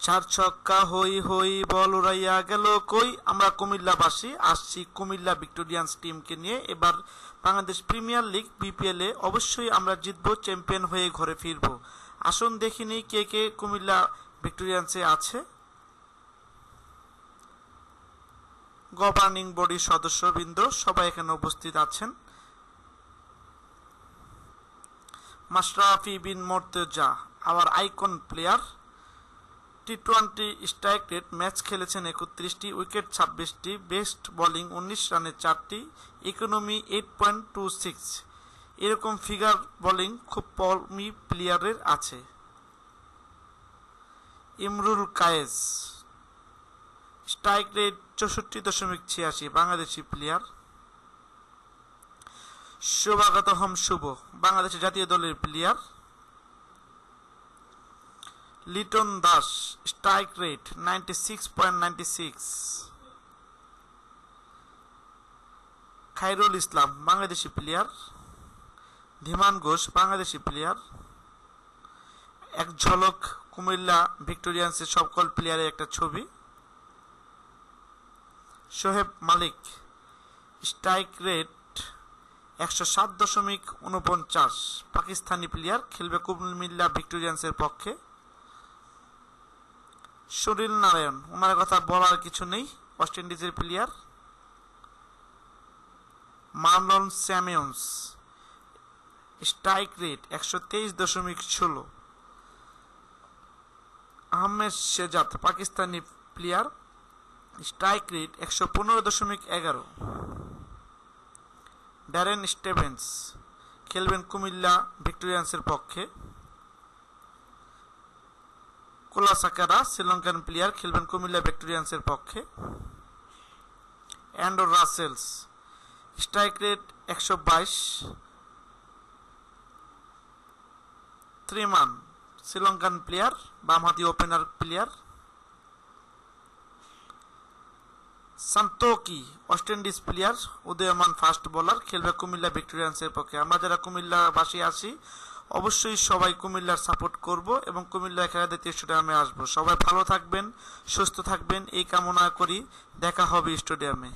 চার ছক্কা হই হই বল উড়াইয়া গেল কই। আমরা কুমিল্লাবাসী আসছি কুমিল্লা ভিক্টোরিয়ান্স টিমকে নিয়ে। এবার বাংলাদেশ প্রিমিয়ার লিগ বিপিএল এ অবশ্যই আমরা জিতবো, চ্যাম্পিয়ন হয়ে ঘরে ফিরবো। আসুন দেখিনি কে কে কুমিল্লা ভিক্টোরিয়ান্সে আছে। গভর্নিং বডির সদস্যবৃন্দ সবাই এখানে উপস্থিত আছেন। Mashrafe Bin Mortaza our icon player. টি-20 স্ট্রাইক রেট ম্যাচ খেলেছেন 31টি, উইকেট 26টি, বেস্ট বোলিং 19 রানে 4টি, ইকোনমি 8.26। এরকম ফিগার বোলিং খুব কমই প্লেয়ারের আছে। Imrul Kayes strike rate 64.86, Bangladeshi player. Shuvagata Hom Shuvo বাংলাদেশের জাতীয় দলের player. Liton Das strike rate 96.96। Khairul Islam Bangladeshi player. Dhiman Ghosh Bangladeshi player. এক ঝলক কুমিল্লা ভিক্টোরিয়ান্সের সকল প্লেয়ারের একটা ছবি। Shoaib Malik strike rate 107.49, Pakistani player, খেলবে কুমিল্লা ভিক্টোরিয়ান্সের পক্ষে। সুনীল নারায়ণ, ওনার কথা বলার কিছু নেই, ওয়েস্ট ইন্ডিজের player. Marlon Samuels strike rate 123.16। Ahmed Shehzad Pakistani player, strike rate 115.11। Darren Stevens খেলবেন কুমিল্লা ভিক্টোরিয়ান্সের পক্ষে। কোলাসাকারা শ্রীলঙ্কান প্লেয়ার, খেলবেন কুমিল্লা ভিক্টোরিয়ান্সের পক্ষে। Andrew Russell's strike rate 122। Thirimanne Sri Lankan player, বামহাতি opener player. Santokie West Indies player, উদীয়মান ফাস্ট বোলার, খেলবে কুমিল্লা ভিক্টোরিয়ান্সের পক্ষে। আমরা যারা কুমিল্লাবাসী আছি অবশ্যই সবাই কুমিল্লার সাপোর্ট করব এবং কুমিল্লা খেলাতে স্টেডিয়ামে আসবো। সবাই ভালো থাকবেন, সুস্থ থাকবেন এই কামনা করি। দেখা হবে স্টেডিয়ামে।